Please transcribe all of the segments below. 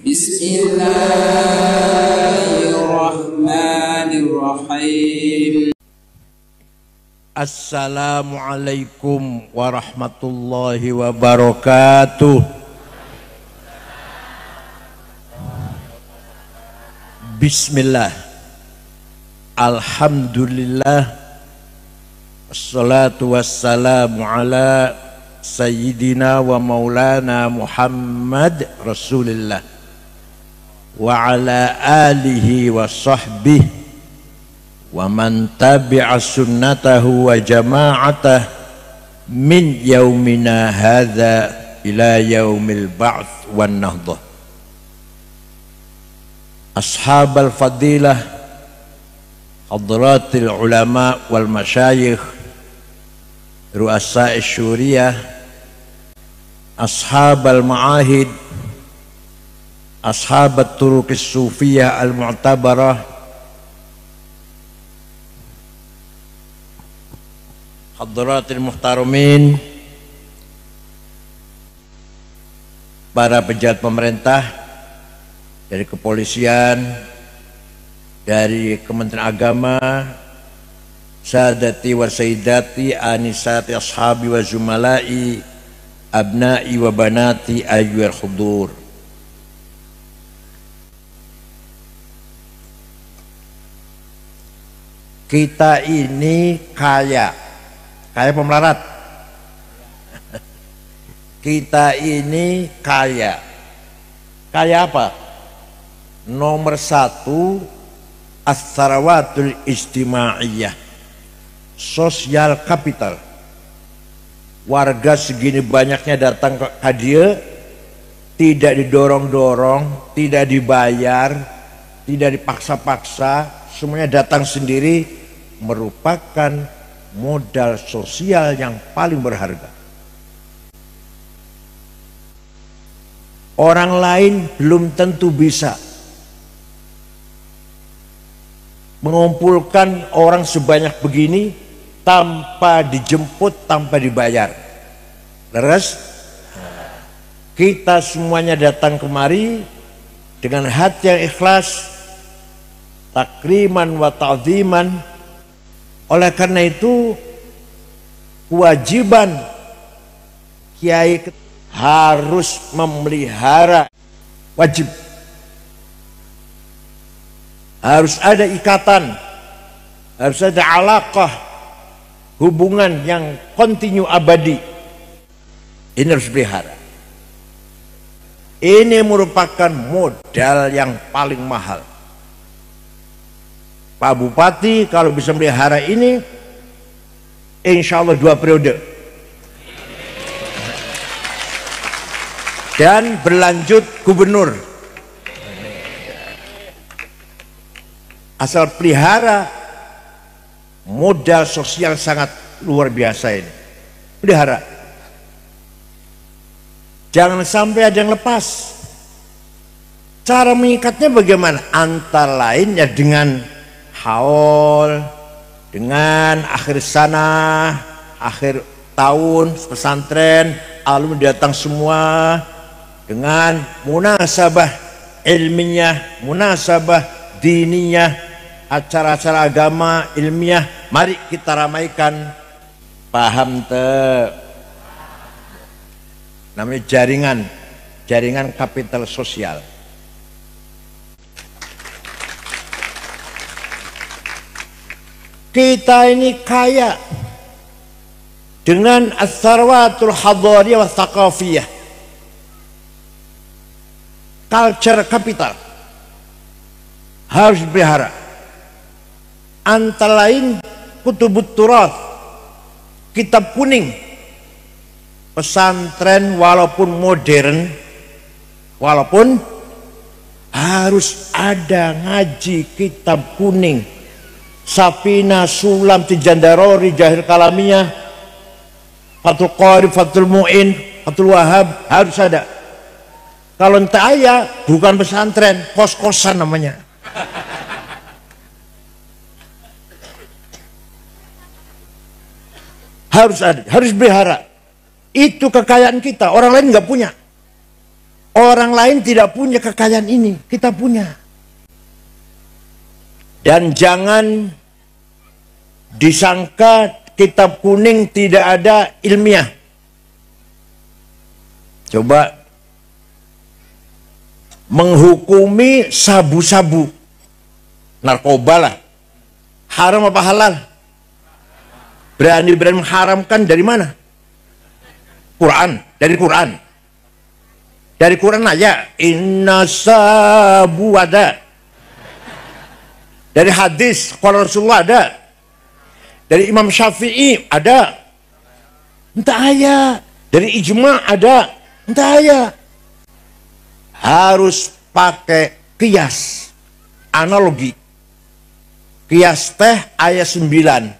Bismillahirrahmanirrahim. Assalamualaikum warahmatullahi wabarakatuh. Bismillah. Alhamdulillah. Assalatu wassalamu ala Sayyidina wa maulana Muhammad Rasulillah wa ala alihi wa sahbihi wa man tabi'a sunnatahu wa jama'atah min yaumina hadha ila yaumil ba'th wan nahdah. Ashabal fadilah, hadratil ulama wal masyayikh, ru'asai syuriyah, ashabal ma'ahid, ashabat turuqis sufiyah al-mu'tabarah, hadratil muhtaramin, para pejabat pemerintah dari kepolisian, dari Kementerian Agama, sadati wa sayyidati anisati ashabi wa zumalai abnai wa banati ayyuhal hudur. Kita ini kaya pemelarat. Kita ini kaya apa? Nomor satu, as-sarawatul ijtimaiyah, sosial kapital. Warga segini banyaknya datang ke hadiah, tidak didorong-dorong, tidak dibayar, tidak dipaksa-paksa, semuanya datang sendiri, merupakan modal sosial yang paling berharga. Orang lain belum tentu bisa mengumpulkan orang sebanyak begini tanpa dijemput, tanpa dibayar. Leres? Kita semuanya datang kemari dengan hati yang ikhlas, takriman wa ta'ziman. Oleh karena itu, kewajiban kiai harus memelihara, wajib, harus ada ikatan, harus ada alaqah, hubungan yang kontinu abadi. Ini harus dipelihara. Ini merupakan modal yang paling mahal. Pak Bupati kalau bisa melihara ini, insya Allah 2 periode. Dan berlanjut gubernur. Asal pelihara, modal sosial sangat luar biasa ini. Pelihara. Jangan sampai ada yang lepas. Cara mengikatnya bagaimana? Antara lain ya dengan haul, dengan akhir sana, akhir tahun pesantren, alumni datang semua, dengan munasabah ilmiah, munasabah diniyah, acara-acara agama ilmiah, mari kita ramaikan. Paham te? Namanya jaringan kapital sosial. Kita ini kaya dengan as-sarwatul hadariyah wa thaqafiyah, culture capital, harus dipelihara. Antara lain kutubut turath, kitab kuning. Pesantren walaupun modern, walaupun harus ada ngaji kitab kuning. Safina, Sulam, Tijandarori, Jahil Kalamiyah, Fathul Qarib, Fathul Mu'in, Fathul Wahab, harus ada. Kalau entah ayah, bukan pesantren, kos-kosan namanya. Harus ada, harus pelihara. Itu kekayaan kita, orang lain nggak punya. Orang lain tidak punya kekayaan ini, kita punya. Dan jangan disangka kitab kuning tidak ada ilmiah. Coba menghukumi sabu-sabu, narkoba lah, haram apa halal? Berani-berani mengharamkan dari mana? Quran, dari Quran. Dari Quran aja, inna sabu ada. Dari hadis, kalau Rasulullah ada. Dari Imam Syafi'i ada. Entah ayat. Dari ijma ada. Entah ayat. Harus pakai kias. Analogi. Kias teh ayat 9.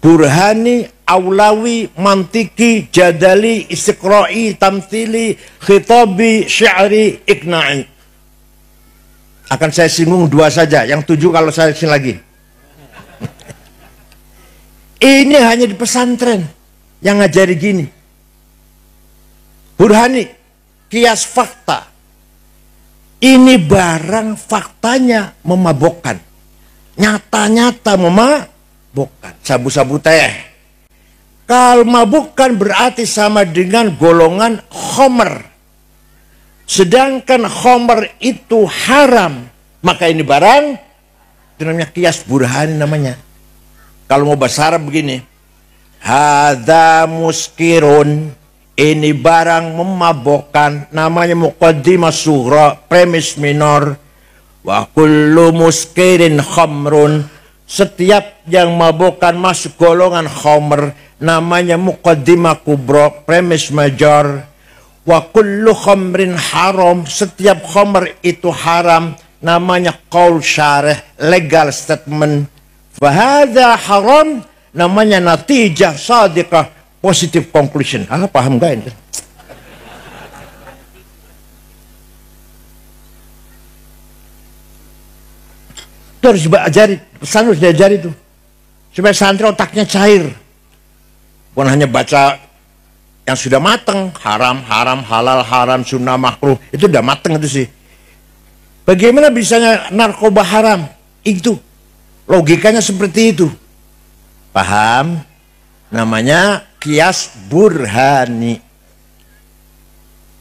Burhani, Aulawi, Mantiki, Jadali, Istiqra'i, Tamthili, Khitabi, Syi'ri, Iqna'i. Akan saya singgung 2 saja, yang 7 kalau saya sini lagi. Ini hanya di pesantren yang ngajari gini. Burhani, kias fakta. Ini barang faktanya memabokkan. Nyata-nyata memabokkan. Sabu-sabu teh. Kalau mabukkan berarti sama dengan golongan khomer. Sedangkan khomer itu haram. Maka ini barang, itu namanya kias burhani namanya. Kalau mau bahasa Arab begini. Hadza muskirun. Ini barang memabukkan. Namanya muqaddimah sughra, premis minor. Wa kullu muskirin khamrun. Setiap yang mabukkan masuk golongan khomer. Namanya muqaddimah kubra, premis major. Wa kullu khamrin haram. Setiap khomer itu haram. Namanya qaul syarih, legal statement. Fahadha haram. Namanya natijah sadiqah, positive conclusion. Paham gak ini? Itu harus diajari, pesan harus diajari itu. Supaya santri otaknya cair. Bukan hanya baca yang sudah mateng, haram, haram, halal, haram, sunnah, makruh. Itu udah mateng itu sih. Bagaimana bisanya narkoba haram? Itu. Logikanya seperti itu. Paham? Namanya kias burhani.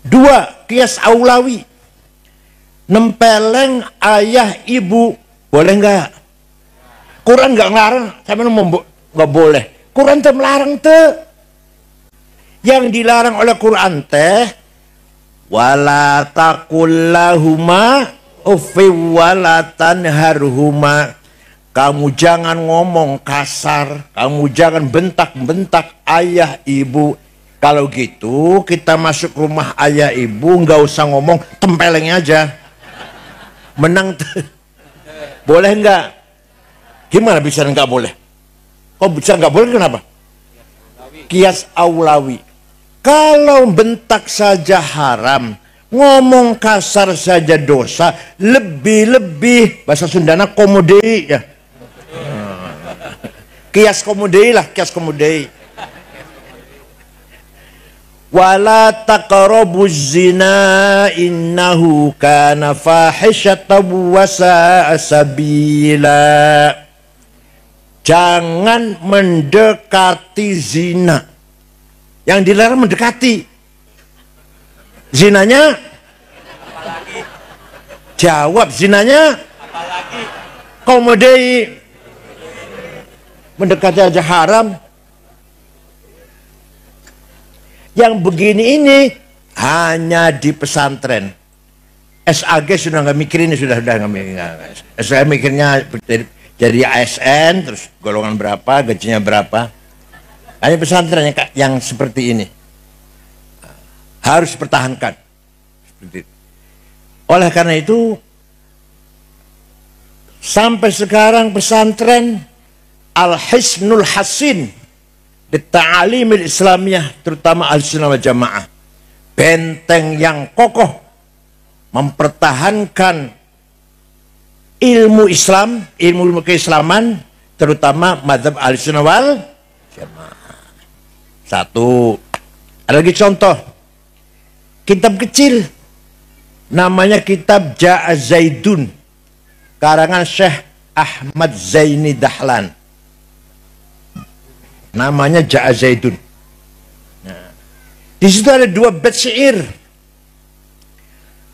2, kias aulawi. Nempeleng ayah ibu. Boleh nggak? Quran nggak ngelarang, saya nggak boleh. Quran teh melarang teh. Yang dilarang oleh Quran teh, wala taqul lahuma uffi wala tanharhuma. Kamu jangan ngomong kasar, kamu jangan bentak-bentak ayah ibu. Kalau gitu kita masuk rumah ayah ibu nggak usah ngomong, tempelengnya aja. Menang tuh. Boleh nggak? Gimana bisa nggak boleh? Kok bisa nggak boleh, kenapa? Kias aulawi. Kalau bentak saja haram, ngomong kasar saja dosa, lebih-lebih bahasa Sundana komodei ya. Kias komodei lah, kias komodei. Wala taqrabuz zina innahu kana fahisyatan wa sa'a sabila. Jangan mendekati zina. Yang dilarang mendekati. Zinanya? Apalagi? Jawab, zinanya? Apalagi? Komodei. Mendekati aja haram. Yang begini ini hanya di pesantren. SAG sudah nggak mikirin, sudah nggak mikirin. SAG mikirnya jadi ASN, terus golongan berapa, gajinya berapa. Hanya pesantren yang seperti ini harus dipertahankan. Oleh karena itu, sampai sekarang pesantren Al-Hisnul Hasin di Ta'alimil Islamiyah, terutama Ahlussunnah wal Jamaah, benteng yang kokoh mempertahankan ilmu Islam, ilmu keislaman, terutama mazhab Ahlussunnah wal Jamaah. 1. Ada lagi contoh. kitab kecil. Namanya kitab Ja'a Zaidun. Karangan Syekh Ahmad Zaini Dahlan. Namanya Ja'a Zaidun. Nah, di situ ada 2 bait syair.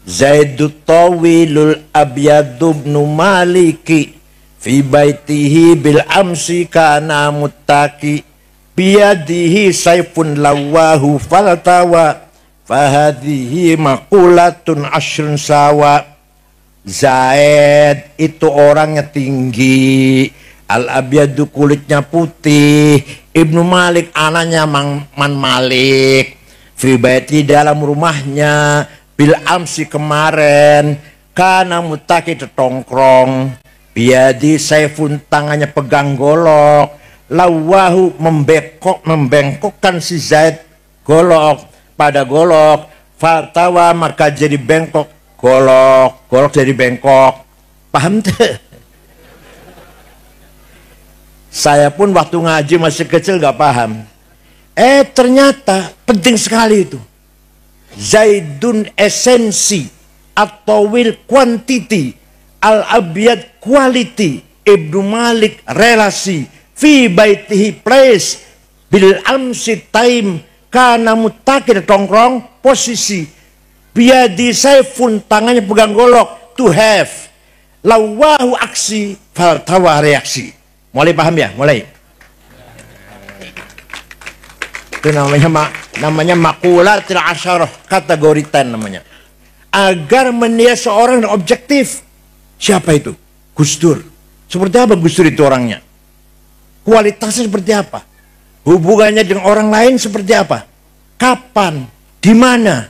Zaidut tawilul abyadu ibnu maliki fi baitihi bil amsi kana muttaki biyadihi saifun lawahu faltawa fahadihi maqulatun ashrun sawa. Zaid itu orangnya tinggi, al-abyadu kulitnya putih, Ibnu Malik anaknya Man Malik, fi baiti dalam rumahnya, bil amsi kemarin, kana mutaki tertongkrong, biadi saifun tangannya pegang golok, lawahu membengkokkan si Zaid golok pada golok, fatawa maka jadi bengkok golok jadi bengkok. Paham tuh? Saya pun waktu ngaji masih kecil gak paham. Ternyata penting sekali itu. Zaidun esensi atau will quantity, al-abyad quality, Ibnu Malik relasi, fi baitihi place, bil amsi time, kana mutakir tongkrong posisi, biadi saifun tangannya pegang golok, to have, lawahu aksi, faltawa reaksi. Mulai paham ya? Mulai. Itu namanya makulatil asyarah, kategori 10 namanya. Agar menilai seorang objektif. Siapa itu? Gus Dur. Seperti apa Gus Dur itu orangnya? Kualitasnya seperti apa? Hubungannya dengan orang lain seperti apa? Kapan? Di mana?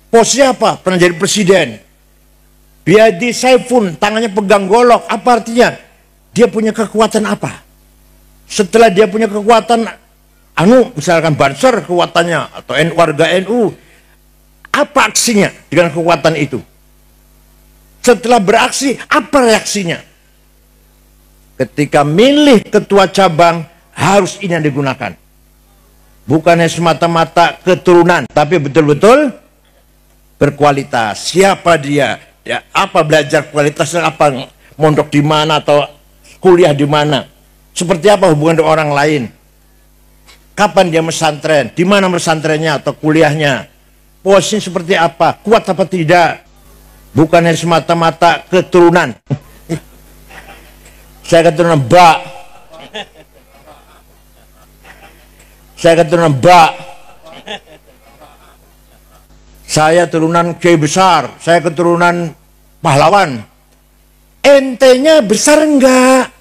Posisi apa? Pernah jadi presiden. Biadi saifun, tangannya pegang golok. Apa artinya? Dia punya kekuatan apa? Setelah dia punya kekuatan, misalkan Banser kekuatannya, atau warga NU, apa aksinya dengan kekuatan itu? Setelah beraksi, apa reaksinya? Ketika milih ketua cabang, harus ini yang digunakan. Bukannya semata-mata keturunan, tapi betul-betul berkualitas. Siapa dia? Apa belajar kualitasnya? Apa mondok di mana atau kuliah di mana? Seperti apa hubungan dengan orang lain? Kapan dia mesantren? Di mana mesantrennya atau kuliahnya? Posisinya seperti apa? Kuat apa tidak? Bukannya semata-mata keturunan. Saya keturunan Mbak. Saya keturunan Mbak. Saya turunan Kiai besar, saya keturunan pahlawan. Entenya besar enggak?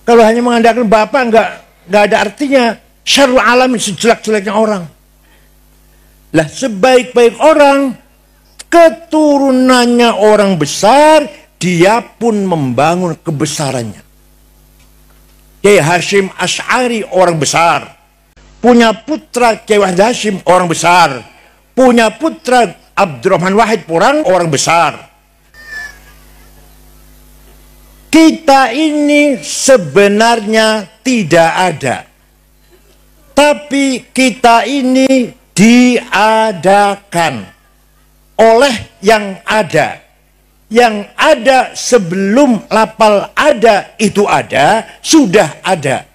Kalau hanya mengandalkan bapak enggak ada artinya. Syarul alamin, sejelek-jeleknya orang. Lah sebaik-baik orang, keturunannya orang besar, dia pun membangun kebesarannya. Kiai Hashim Asy'ari orang besar. Punya putra Kiai Wahid Hashim orang besar. Punya putra Abdurrahman Wahid orang besar. Kita ini sebenarnya tidak ada. Tapi kita ini diadakan oleh yang ada. Yang ada sebelum lapal ada itu ada, sudah ada.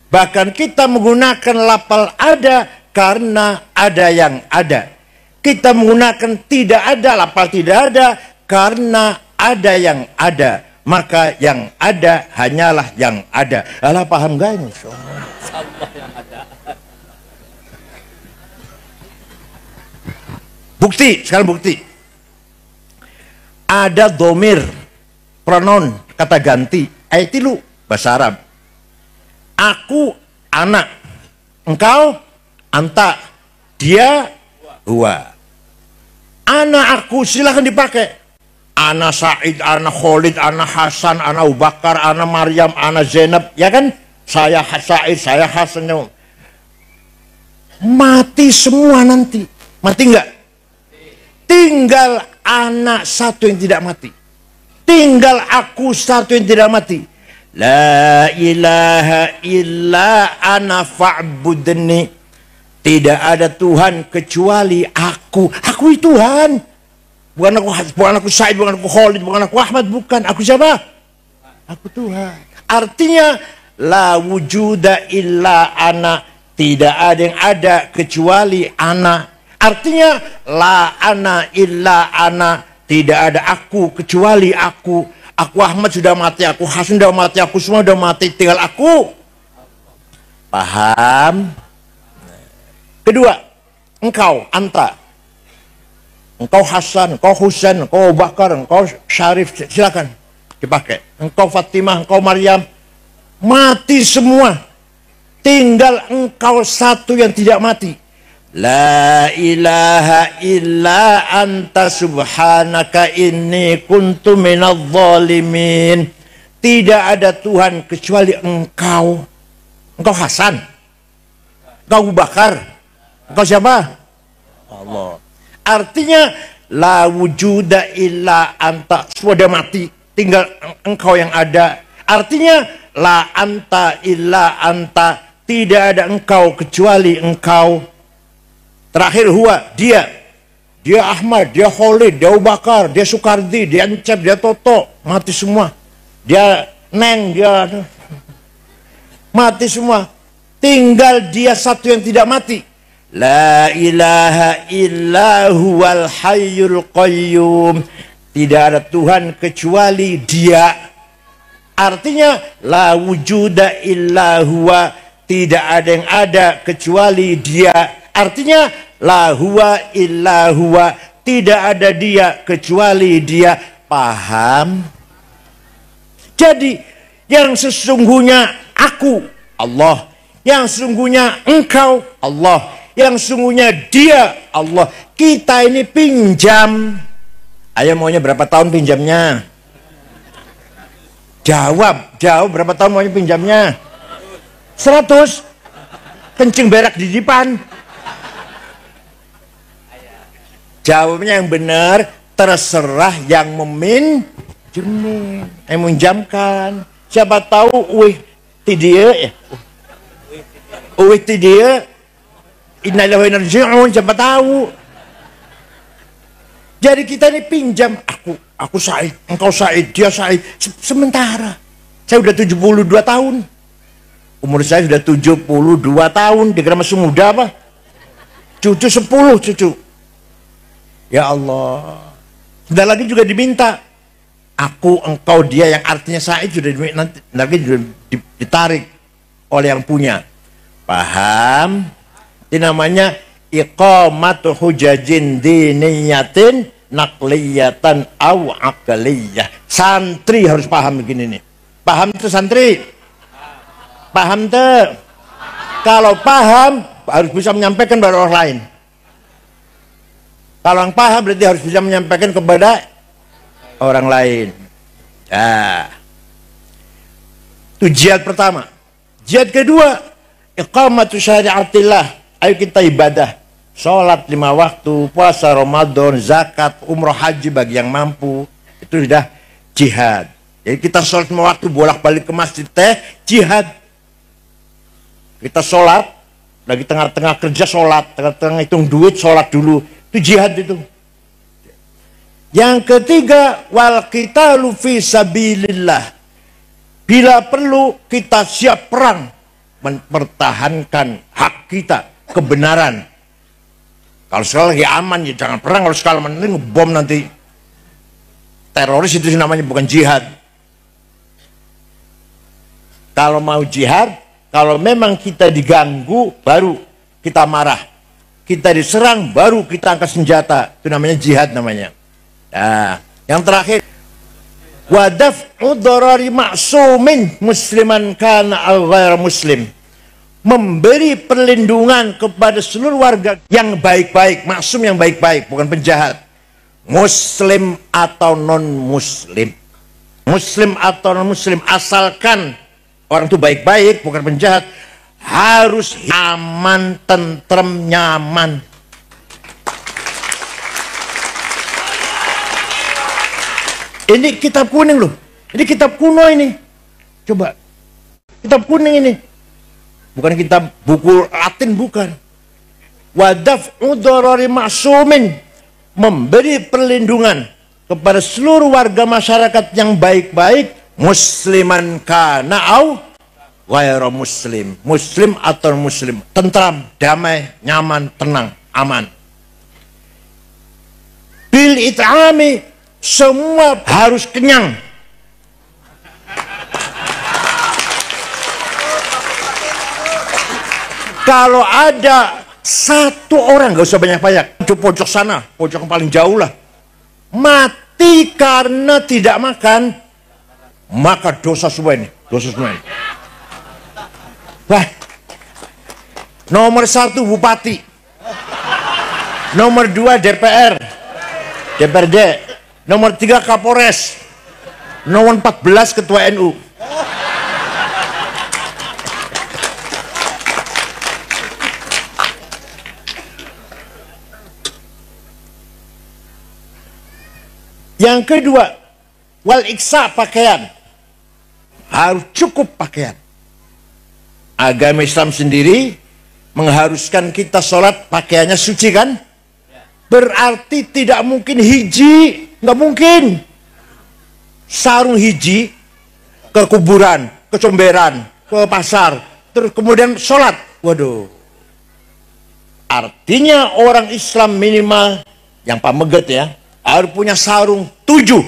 Bahkan kita menggunakan lapal ada karena ada yang ada. Kita menggunakan tidak ada, lapal tidak ada karena ada yang ada. Maka yang ada hanyalah yang ada. Alah, paham gak ini? Bukti, sekarang bukti. Ada domir, pronoun, kata ganti. Aitilu, bahasa Arab. Aku anak, engkau anta, dia huwa. Anak aku silahkan dipakai. Ana Said, ana Khalid, ana Hasan, ana Abu Bakar, ana Maryam, ana Zainab, ya kan? Saya Said, saya Hasan. Mati semua nanti. Mati enggak? Tinggal anak satu yang tidak mati. Tinggal aku satu yang tidak mati. La ilaha illa ana fa'budni. Tidak ada Tuhan kecuali aku. Aku itu Tuhan. Bukan aku Said, bukan aku Khalid, bukan aku Ahmad, bukan. Aku siapa? Aku Tuhan. Artinya la wujuda illa ana. Tidak ada yang ada kecuali ana. Artinya la ana illa ana. Tidak ada aku kecuali aku. Aku Ahmad sudah mati, aku Hasan sudah mati, aku semua sudah mati, tinggal aku. Paham? Kedua, engkau, anta. Engkau Hasan, engkau Husain, engkau Bakar, engkau Syarif, silakan dipakai. Engkau Fatimah, engkau Maryam, mati semua. Tinggal engkau satu yang tidak mati. La ilaha illa anta subhanaka inni kuntu minadh dhalimin. Tidak ada Tuhan kecuali engkau. Engkau Hasan, engkau Abu Bakar, engkau siapa? Allah. Artinya la wujuda illa anta. Sudah mati, tinggal engkau yang ada. Artinya la anta illa anta. Tidak ada engkau kecuali engkau. Terakhir huwa, dia Ahmad, dia Khalid, dia Abu Bakar, dia Soekardi, dia Encep, dia Toto, mati semua. Dia Neng, dia mati semua. Tinggal dia satu yang tidak mati. La ilaha illa huwal hayyul qayyum. Tidak ada Tuhan kecuali dia. Artinya la wujuda illa huwa. Tidak ada yang ada kecuali dia. Artinya la huwa illa huwa. Tidak ada dia kecuali dia. Paham? Jadi yang sesungguhnya aku Allah, yang sesungguhnya engkau Allah, yang sesungguhnya dia Allah. Kita ini pinjam. Ayo maunya berapa tahun pinjamnya? Jawab berapa tahun maunya pinjamnya? 100. Kencing berak di depan. Jawabnya yang benar, terserah yang meminjamkan. Siapa tahu tidia innalillahi wa inna ilaihi raji'un, siapa tahu. Jadi kita ini pinjam, aku Said, engkau Said, dia Said. Sementara saya sudah 72 tahun. Umur saya sudah 72 tahun, dikira masih muda apa? Cucu 10 cucu. Ya Allah. Sebentar lagi juga diminta. Aku, engkau, dia, yang artinya Said sudah nanti ditarik oleh yang punya. Paham? Ini namanya iqamatu hujajin diniyatin naqliyatan aw aqliyah. Santri harus paham begini nih. Paham tuh santri? Paham tuh? Kalau paham harus bisa menyampaikan kepada orang lain. Kalau yang paham berarti harus bisa menyampaikan kepada orang lain. Nah, itu jihad pertama. Jihad kedua, iqamatu syariatillah. Ayo kita ibadah. Sholat 5 waktu, puasa Ramadan, zakat, umroh, haji bagi yang mampu. Itu sudah jihad. Jadi kita sholat 5 waktu, bolak-balik ke masjid jihad. Kita sholat, lagi tengah-tengah kerja sholat, tengah-tengah hitung duit sholat dulu. Itu jihad itu. Yang ketiga, wal qitalu fi sabilillah. Bila perlu kita siap perang mempertahankan hak kita, kebenaran. Kalau sekali lagi aman ya jangan perang, kalau sekali nanti ngebom nanti. Teroris itu namanya bukan jihad. Kalau mau jihad, kalau memang kita diganggu baru kita marah. Kita diserang baru kita angkat senjata. Itu namanya jihad namanya. Nah, yang terakhir, wadaf'u darari ma'sumin musliman kana aw ghair muslim. Memberi perlindungan kepada seluruh warga yang baik-baik, maksum yang baik-baik, bukan penjahat. Muslim atau non-muslim. Muslim atau non-muslim, asalkan orang itu baik-baik, bukan penjahat, harus aman, tentrem, nyaman. Ini kitab kuning loh. Ini kitab kuno ini. Coba. Kitab kuning ini. Bukan kitab buku Latin, bukan. wa daf'u dharari ma'sumin, memberi perlindungan kepada seluruh warga masyarakat yang baik-baik, musliman kana au ghairu muslim, muslim atau muslim, tentram, damai, nyaman, tenang, aman. Bil it'ami, semua harus kenyang. Kalau ada satu orang, gak usah banyak-banyak, di pojok sana, pojok yang paling jauh lah, mati karena tidak makan, maka dosa semua ini, dosa semua ini. Wah, nomor 1 bupati, nomor 2 DPR, DPRD, nomor 3 Kapolres, nomor 14 ketua NU. Yang kedua, wal iksa, pakaian. Harus cukup pakaian. Agama Islam sendiri mengharuskan kita sholat pakaiannya suci kan? Berarti tidak mungkin hiji, nggak mungkin. Sarung hiji ke kuburan, ke comberan, ke pasar, terus kemudian sholat. Waduh. Artinya orang Islam minimal yang pameget ya, harus punya sarung 7,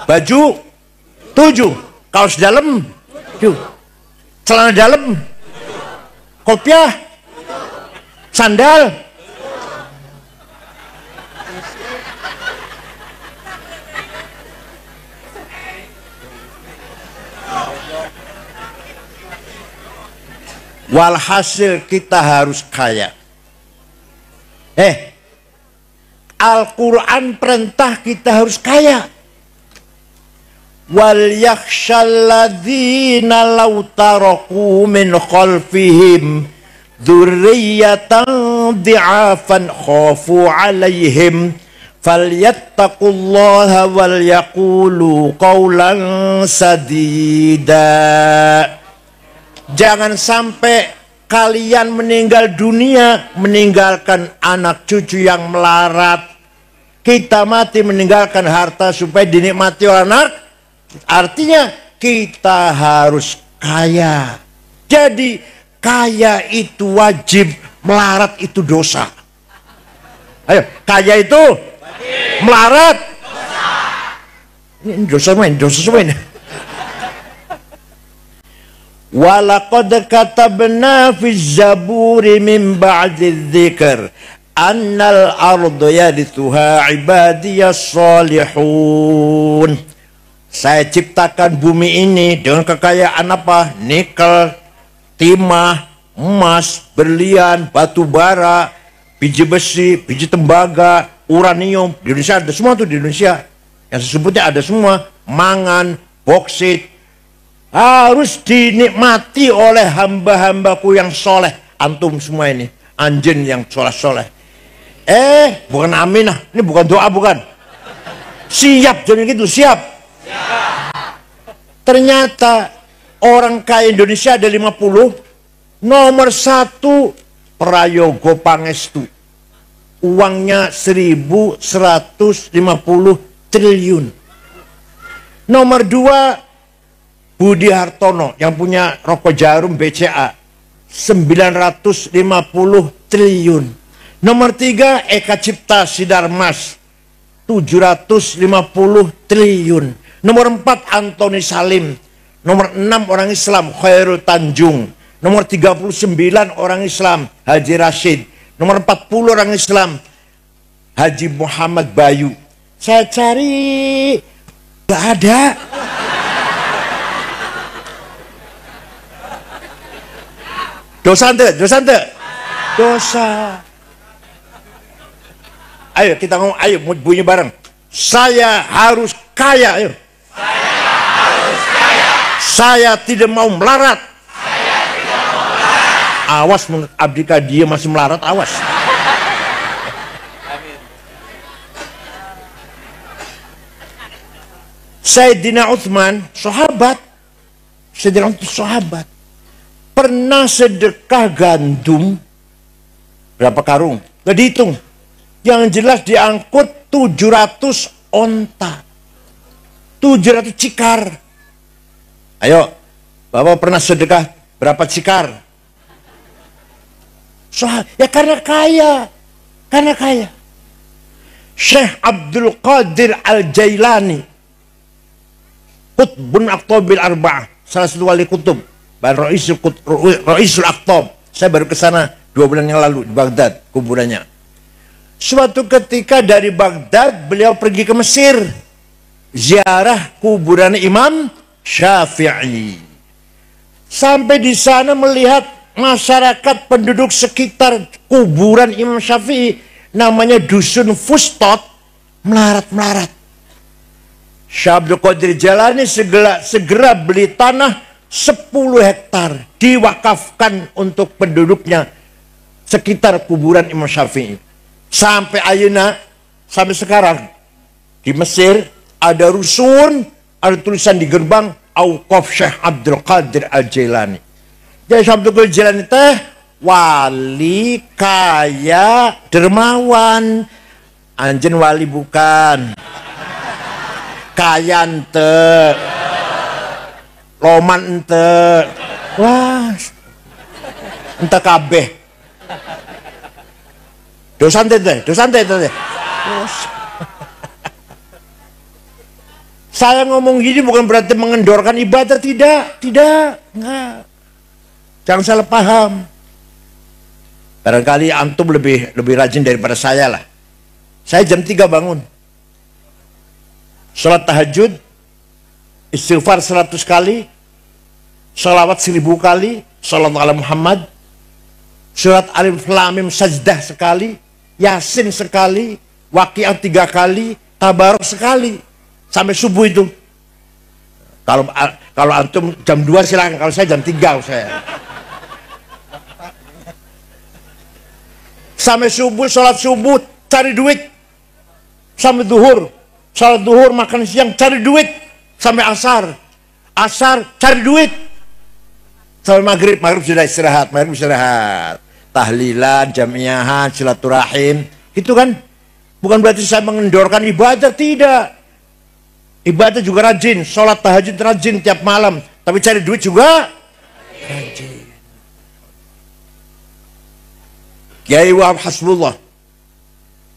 baju 7, kaos dalam 7, celana dalam, kopiah, sandal. Walhasil kita harus kaya. Al-Quran perintah kita harus kaya. Wal yakhshalladzina law taraku min khalfihim dzurriyyatan dhi'afan khafu 'alaihim falyattaqullaha wal yaqulu qawlan sadida. Jangan sampai kalian meninggal dunia meninggalkan anak cucu yang melarat. Kita mati meninggalkan harta supaya dinikmati oleh anak. Artinya kita harus kaya. Jadi kaya itu wajib, melarat itu dosa. Ayo, kaya itu wajib, melarat dosa. Ini dosa main, dosa semua ini. Walaqad katabna fi zaburi min ba'di dzikr annal ardu yarithuha ibadiyas salihun. Saya ciptakan bumi ini dengan kekayaan apa? Nikel, timah, emas, berlian, batu bara, biji besi, biji tembaga, uranium. Di Indonesia ada semua tuh, di Indonesia. Yang sebutnya ada semua, mangan, boksit. Harus dinikmati oleh hamba-hambaku yang soleh. Antum semua ini, anjing yang soleh-soleh. Bukan aminah, ini bukan doa, bukan. Siap, jadi gitu, siap. Ternyata orang kaya Indonesia ada 50. Nomor 1 Prayogo Pangestu. Uangnya 1.150 triliun. Nomor 2 Budi Hartono yang punya rokok jarum BCA 950 triliun. Nomor 3 Eka Cipta Sidarmas 750 triliun. Nomor 4 Antoni Salim. Nomor 6 orang Islam Khairul Tanjung. Nomor 39 orang Islam Haji Rashid. Nomor 40 orang Islam Haji Muhammad Bayu. Saya cari gak ada. Dosa ente, dosa ente, dosa. Ayo kita ngomong, ayo bunyi bareng. Saya harus kaya, ayo. Saya harus kaya. Saya tidak mau melarat. Saya tidak mau melarat. Awas, abdika dia masih melarat, awas. Sayyidina Utsman, sahabat. Sayyidina Utsman, sahabat. Pernah sedekah gandum Berapa karung? Gak dihitung. Yang jelas diangkut 700 onta. 700 cikar. Ayo, Bapak pernah sedekah berapa cikar? Ya karena kaya. Karena kaya. Syekh Abdul Qadir Al-Jailani, Qutbun Aqtabil Arba'ah, salah satu wali kutub, Ra'isul Aqtab. Saya baru ke sana 2 bulan yang lalu di Baghdad, kuburannya. Suatu ketika dari Baghdad beliau pergi ke Mesir, ziarah kuburan Imam Syafi'i. Sampai di sana melihat masyarakat penduduk sekitar kuburan Imam Syafi'i, namanya dusun Fustot, melarat-melarat. Syekh Abdul Qadir Jailani segera beli tanah 10 hektar, diwakafkan untuk penduduknya sekitar kuburan Imam Syafi'i. Sampai ayeuna, sampai sekarang di Mesir ada rusun, ada tulisan di gerbang Auqaf Syekh Abdul Qadir Al-Jailani. Jadi Syekh Abdul Qadir Jailani teh wali kaya dermawan. Anjen wali bukan, kaya ente, loman ente, wah ente kabeh dosan teh. Saya ngomong gini bukan berarti mengendorkan ibadah, tidak, enggak. Jangan salah paham. Barangkali antum lebih rajin daripada saya lah. Saya jam 3 bangun, sholat tahajud, istighfar 100 kali, sholawat 1000 kali, sholawat ala Muhammad, surat Alif Lam Mim sajdah sekali, Yasin sekali, Waqiah 3 kali, Tabarok sekali, sampai subuh itu. Kalau antum jam 2 silakan, kalau saya jam 3 saya. Sampai subuh, sholat subuh, cari duit. Sampai duhur, sholat duhur, makan siang, cari duit. Sampai asar, cari duit. Sampai maghrib sudah istirahat, tahlilan, jamiahan, silaturahim. Itu kan bukan berarti saya mengendorkan ibadah, tidak. Ibadah juga rajin, sholat tahajud rajin tiap malam, tapi cari duit juga rajin. Kiai Wahab Hasbullah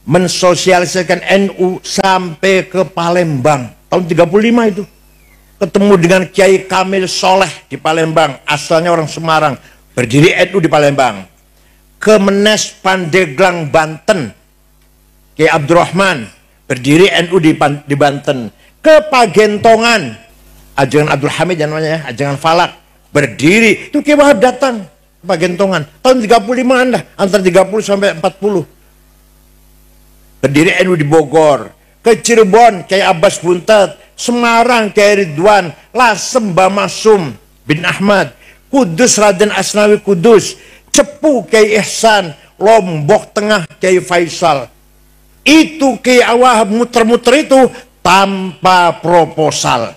mensosialisasikan NU sampai ke Palembang tahun 35 itu. Ketemu dengan Kiai Kamil Soleh di Palembang, asalnya orang Semarang, berdiri NU di Palembang. Ke Menes Pandeglang Banten, Kiai Abdurrahman, berdiri NU di Banten. Ke Pagentongan, Ajengan Abdul Hamid namanya, Ajengan Falak, berdiri. Itu Kiai Wahab datang ke Pagentongan tahun 35-an lah, antara 30 sampai 40. Berdiri NU di Bogor. Ke Cirebon, Kiai Abbas Buntet. Semarang, Kiai Ridwan. Lasem Bamasum bin Ahmad. Kudus, Raden Asnawi Kudus. Cepu, Kiai Ihsan. Lombok Tengah, Kiai Faisal. Itu Kiai Wahab muter-muter itu tanpa proposal.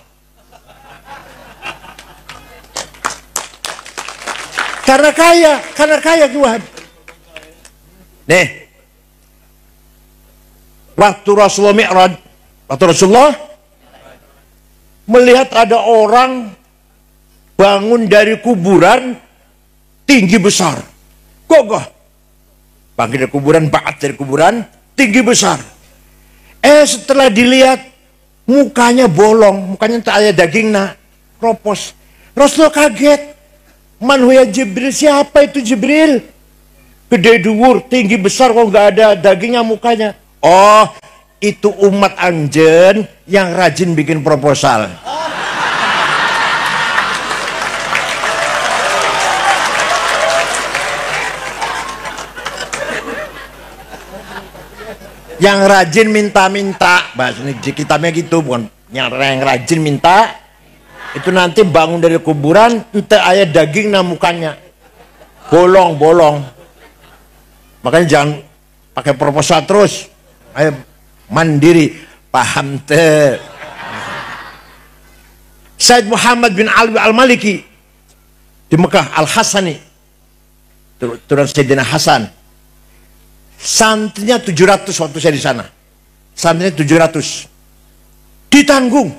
Karena kaya Kiai Wahab. Nih, waktu Rasulullah Mi'raj, waktu Rasulullah melihat ada orang bangun dari kuburan tinggi besar, kokoh, bangkit dari kuburan, baat dari kuburan tinggi besar. Setelah dilihat mukanya bolong, mukanya tak ada daging, nak kropos. Rasulullah kaget. Man huya Jibril, siapa itu Jibril? Gede dhuwur, tinggi besar, kok nggak ada dagingnya mukanya. Oh, itu umat anjen yang rajin bikin proposal. Yang rajin minta-minta, bahasa kitabnya gitu, bukan yang rajin minta. Itu nanti bangun dari kuburan, ente ayat daging nah mukanya bolong-bolong. Makanya jangan pakai proposal terus, ayo mandiri, paham teh. Said Muhammad bin Ali Al-Maliki di Mekah, Al-Hasani, turun Sayyidina Hasan, Santrinya 700 waktu saya di sana. Santrinya 700. Ditanggung.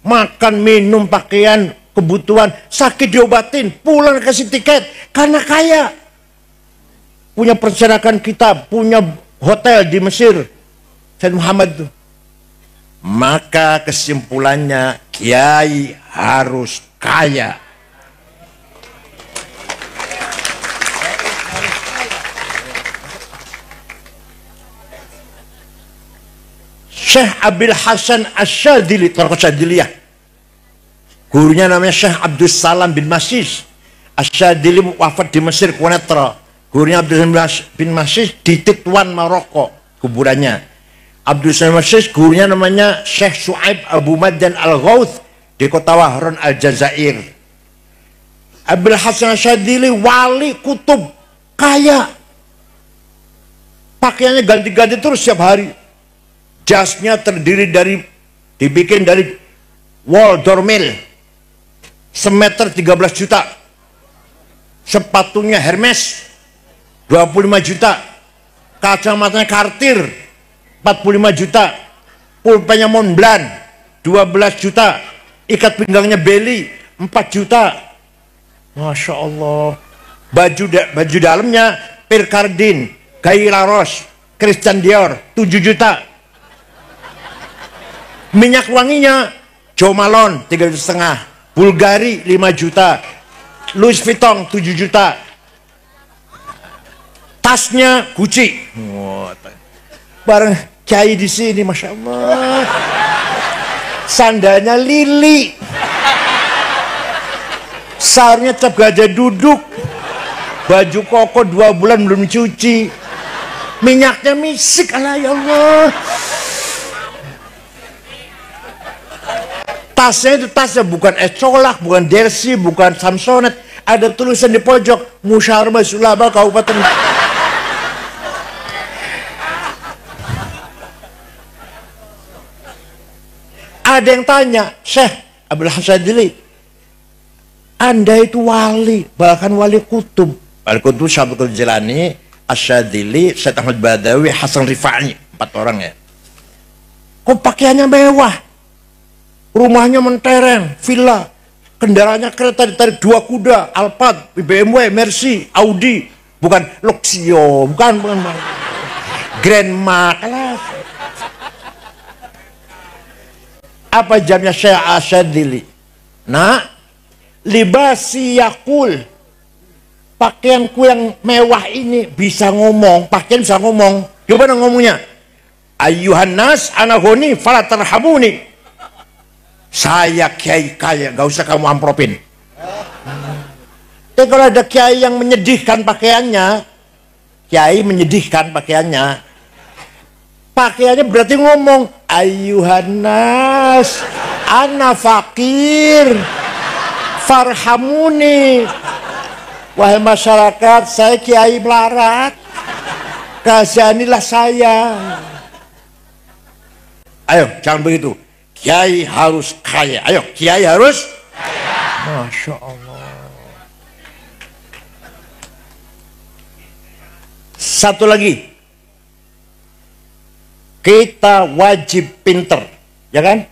Makan, minum, pakaian, kebutuhan, sakit diobatin, pulang kasih tiket. Karena kaya. Punya percetakan kitab, punya hotel di Mesir. Said Muhammad itu. Maka kesimpulannya, kiai harus kaya. Syekh Abil Hasan Asyadzili, Tariqah Syadziliyah. Gurunya namanya Syekh Abdul Salam bin Masis. Asyadzili wafat di Mesir, Quneitra. Gurunya Abdul Salam bin Masis di Titwan, Maroko, kuburannya. Abdul Salam bin Masis, gurunya namanya Syekh Su'aib Abu Maddan Al-Ghauth di kota Wahran Al-Jazair. Abil Hasan Asyadzili wali kutub, kaya. Pakaiannya ganti-ganti terus setiap hari. Jasnya dibikin dari wol dormil semeter 13 juta. Sepatunya Hermes 25 juta. Kacamatanya Cartier 45 juta. Pulpennya Montblanc 12 juta. Ikat pinggangnya Belly 4 juta. Masya Allah. Baju dalamnya Pierre Cardin, Guy Laroche, Christian Dior 7 juta. Minyak wanginya Jo Malone 3,5 juta, Bulgari 5 juta, Louis Vuitton 7 juta. Tasnya Gucci. Bareng kiai di sini, masya Allah. Sandalnya Lili. Sarungnya cap gajah duduk. Baju koko 2 bulan belum cuci. Minyaknya misik, Allah ya Allah. Tasnya itu tasnya bukan Ecolak, bukan Dersi, bukan Samsonet. Ada tulisan di pojok, Musyawarah Ulama Kabupaten. Ada yang tanya, Syekh Abdul Hasadili, Anda itu wali, bahkan wali kutub. Wali kutub Syabdul Jilani, Asyadzili, Syed Ahmad Badawi, Hasan Rifai, 4 orang ya. Kok pakaiannya mewah? Rumahnya mentereng, villa, kendaraannya kereta ditarik 2 kuda, Alphard, BMW, Mercy, Audi, bukan Luxio, bukan Grandma kelas. Apa jamnya Syekh Asyadzili? Nah, libasi yakul, pakaianku yang mewah ini bisa ngomong, pakaian bisa ngomong. Gimana ngomongnya? Ayyuhan nas ana ghani fala tarhamuni. Saya kiai kaya, gak usah kamu ampropin. Tapi kalau ada kiai yang menyedihkan pakaiannya, kiai menyedihkan pakaiannya, pakaiannya berarti ngomong, ayyuhan nas, ana fakir, farhamuni. Wahai masyarakat, saya kiai melarat, kasihanilah saya. Ayo, jangan begitu. Kiai harus kaya. Ayo, kiai harus kaya. Masya Allah. Satu lagi. Kita wajib pinter. Ya kan?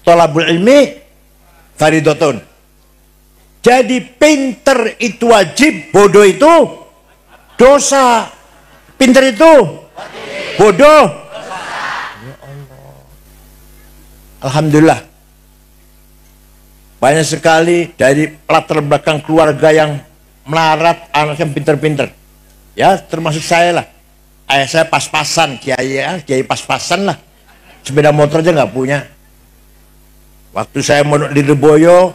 Thalabul ilmi faridotun. Jadi pinter itu wajib, bodoh itu dosa. Pinter itu bodoh. Alhamdulillah, banyak sekali dari latar belakang keluarga yang melarat, anaknya pinter-pinter. Ya, termasuk saya lah. Ayah saya pas-pasan, kiai pas-pasan lah. Sepeda motor aja nggak punya. Waktu saya mondok di Lirboyo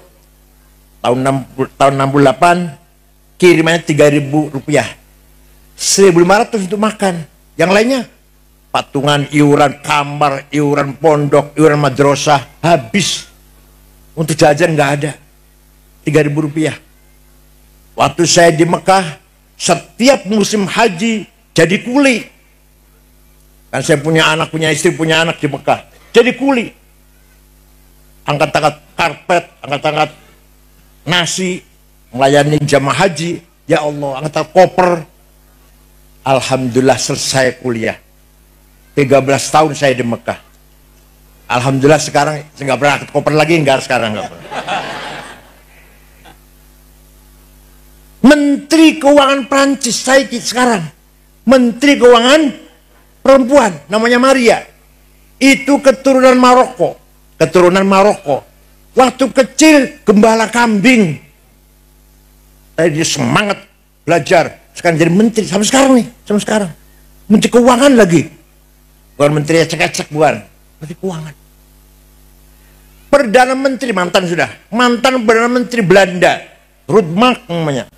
tahun 68, kirimannya 3.000 rupiah, 1.500 untuk makan. Yang lainnya patungan, iuran kamar, iuran pondok, iuran madrasah, habis. Untuk jajan nggak ada. 3.000 rupiah. Waktu saya di Mekah, setiap musim haji jadi kuli. Kan saya punya anak, punya istri, punya anak di Mekah. Jadi kuli. Angkat-angkat karpet, angkat-angkat nasi, melayani jamaah haji. Ya Allah, angkat koper. Alhamdulillah selesai kuliah. 13 tahun saya di Mekah. Alhamdulillah sekarang saya nggak pernah koper lagi, enggak sekarang nggak pernah. Menteri Keuangan Prancis saya sekarang. Menteri Keuangan perempuan namanya Maria. Itu keturunan Maroko. Keturunan Maroko. Waktu kecil gembala kambing. Dia semangat belajar. Sekarang jadi menteri sampai sekarang nih, sampai sekarang. Menteri Keuangan lagi. Bukan menteri ecek-ecek, bukan. Menteri Keuangan. Perdana Menteri mantan sudah. Mantan Perdana Menteri Belanda. Ruud Mark namanya.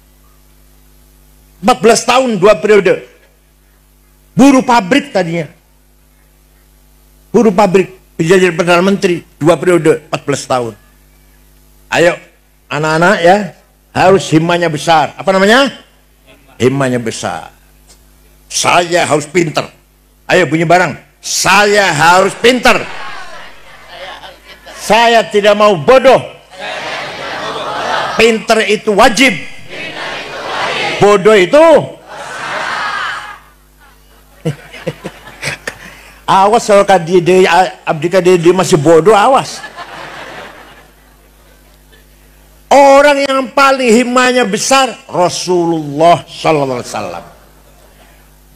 14 tahun 2 periode. Buruh pabrik tadinya. Buruh pabrik. Bisa jadi Perdana Menteri 2 periode 14 tahun. Ayo anak-anak ya, harus himmahnya besar. Apa namanya? Himmahnya besar. Saya harus pinter. Ayo bunyi bareng. Saya harus pinter. Saya tidak mau bodoh. Pinter itu wajib. Bodoh itu awas kalau dia masih bodoh, awas. Orang yang paling himmahnya besar Rasulullah sallallahu alaihi wasallam.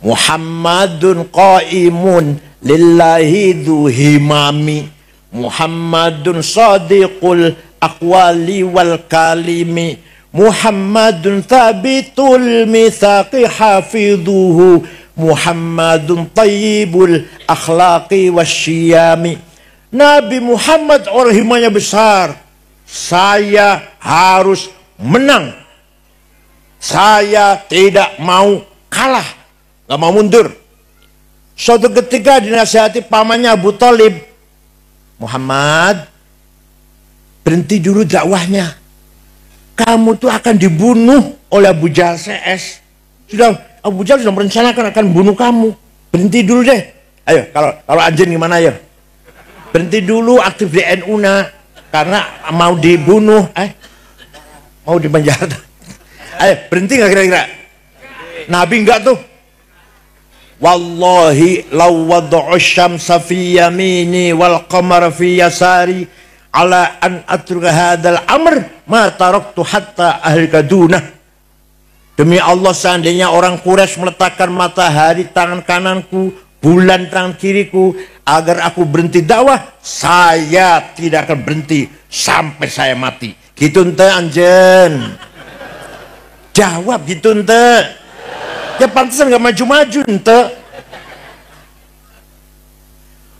Muhammadun qaimun lillahi dhu himami. Muhammadun sadiqul aqwali wal kalimi. Muhammadun thabitul mitsaqi hafidhuhu. Muhammadun tayyibul akhlaqi wasyiyami. Nabi Muhammad orang himmahnya besar. Saya harus menang. Saya tidak mau kalah, gak mau mundur. Suatu ketika dinasihati pamannya Abu Thalib, Muhammad, berhenti dulu dakwahnya. Kamu tuh akan dibunuh oleh Abu Jahal CS. Abu Jahal sudah merencanakan akan bunuh kamu. Berhenti dulu deh. Ayo, kalau anjing gimana ya? Berhenti dulu aktif di NU karena mau dibunuh, mau dipenjara. Ayo, berhenti nggak kira-kira? Nabi enggak tuh. Wallahi law wad'u syamsa fi yamini wal qamara fi yasari ala an atruka hadzal amr ma taraktu hatta ahlika dunah. Demi Allah, seandainya orang Quraisy meletakkan matahari tangan kananku, bulan tangan kiriku, agar aku berhenti dakwah, saya tidak akan berhenti sampai saya mati. Gitu ente anjen. Jawab gitu ente. Ya pantesan gak maju-maju ente.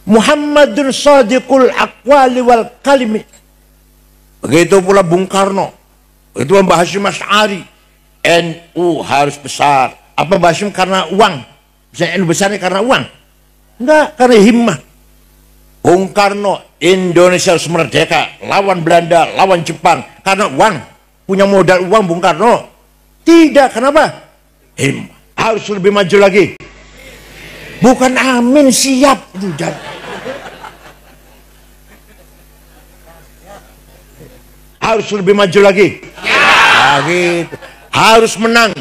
Muhammadun sadiqul aqwali wal kalimi. Begitu pula Bung Karno. Begitu pula Mbah Hasyim Asy'ari. NU harus besar. Apa Mbah Hasyim karena uang? Bisa NU besarnya karena uang? Enggak, karena himmah. Bung Karno, Indonesia harus merdeka, lawan Belanda, lawan Jepang, karena uang. Punya modal uang Bung Karno? Tidak, kenapa? Himmah. Harus lebih maju lagi. Bukan amin, siap. Harus lebih maju lagi. Nah, gitu. Harus menang.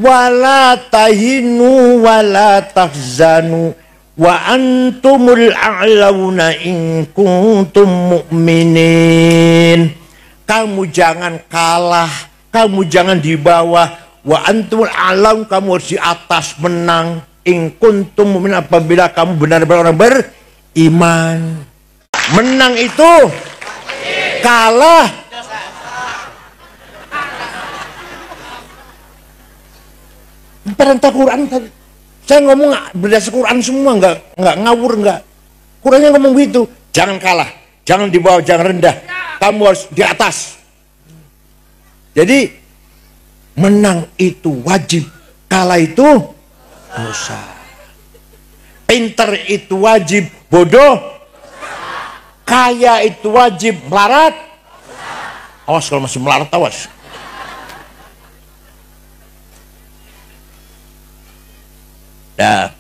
Wala tahinu wala tahzanu wa antumul a'launa in kuntum mu'minin. Kamu jangan kalah, kamu jangan di bawah. Wa antumul a'laun, kamu harus di atas, menang. In kuntum mu'minin, apabila kamu benar-benar orang beriman. Menang itu kalah perintah Quran tadi. Saya ngomong berdasar Quran semua, nggak ngawur, nggak. Qurannya ngomong begitu. Jangan kalah, jangan di bawah, jangan rendah. Kamu harus di atas. Jadi menang itu wajib, kalah itu dosa. Pinter itu wajib, bodoh. Kaya itu wajib, melarat. Awas kalau masih melarat, awas. Nah,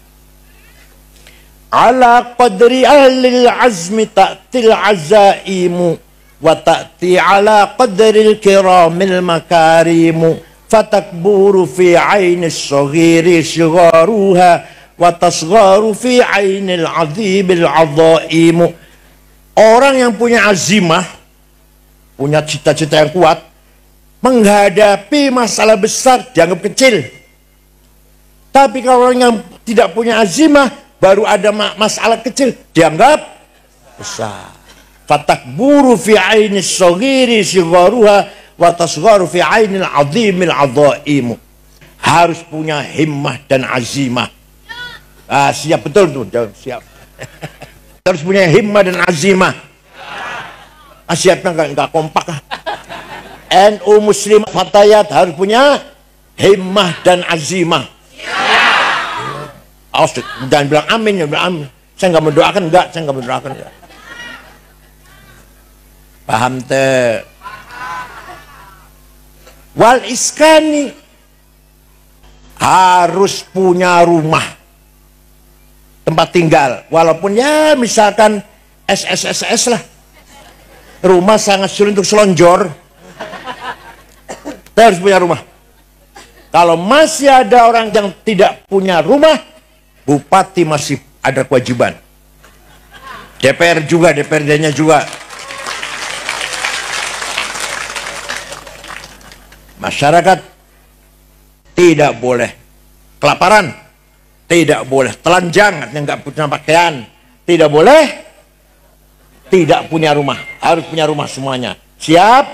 ala qadri ahlil azmi ta'til azaimu wa ta'ti ala qadril kiramil makarimu fatakburu fi ainis saghiri sigharuha wa tasgharu fi ainil azibil azaimu. Orang yang punya azimah, punya cita-cita yang kuat, menghadapi masalah besar dianggap kecil. Tapi kalau orang yang tidak punya azimah, baru ada masalah kecil dianggap besar. Fatakburu fi ainis saghiri sigharuha wa tasgharu fi ainil azimil azaimu. Harus punya himmah dan azimah. Siap betul tuh, siap. Harus punya himmah dan azimah. Siapnya enggak kompak. NU Muslim Fatayat harus punya himmah dan azimah. Jangan bilang amin, jangan bilang amin. Saya enggak mendoakan, enggak. Saya enggak mendoakan, enggak. Paham teh? Wal iskani, harus punya rumah, tempat tinggal, walaupun ya misalkan SSSS lah, rumah sangat sulit untuk selonjor. Kita harus punya rumah. Kalau masih ada orang yang tidak punya rumah, bupati masih ada kewajiban, DPR juga, DPRD-nya juga. Masyarakat tidak boleh kelaparan, tidak boleh telanjang yang nggak punya pakaian, tidak boleh tidak punya rumah, harus punya rumah semuanya. Siap?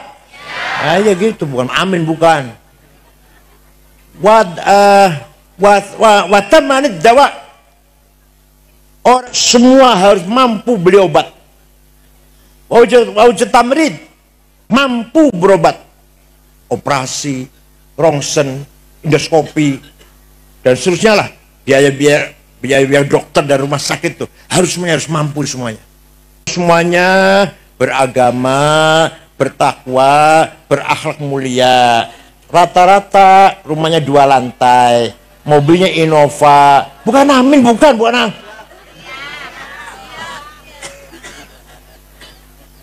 Ya gitu, bukan amin, bukan. Watamanid dawa, orang semua harus mampu beli obat. Wajib tamrid, mampu berobat. Operasi, rongsen, endoskopi, dan seterusnya lah. Biaya dokter dan rumah sakit tuh harus mampu semuanya. Semuanya beragama, bertakwa, berakhlak mulia. Rata-rata rumahnya 2 lantai, mobilnya Innova. Bukan amin, bukan amin.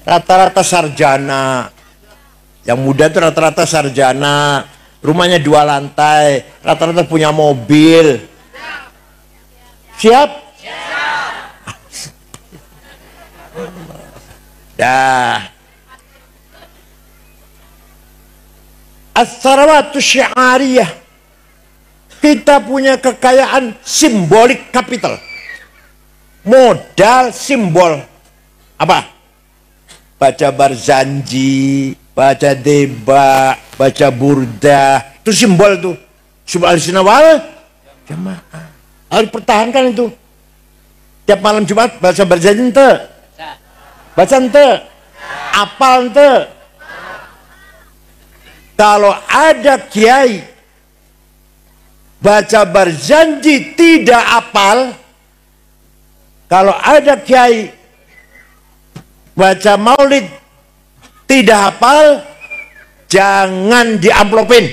Rata-rata sarjana. Yang muda itu rata-rata sarjana, rumahnya 2 lantai, rata-rata punya mobil. Siap? Dah. As-sarawatu syi'ariyah. Kita punya kekayaan simbolik kapital. Modal simbol. Apa? Baca Barzanji, baca Deba, baca Burda, itu simbol tuh, simbol Ahlussunnah wal Jamaah. Harus pertahankan itu. Tiap malam Jumat baca Barzanji ente, baca ente, apal ente. Kalau ada kiai baca Barzanji tidak apal, kalau ada kiai baca Maulid tidak hafal, jangan diamplopin.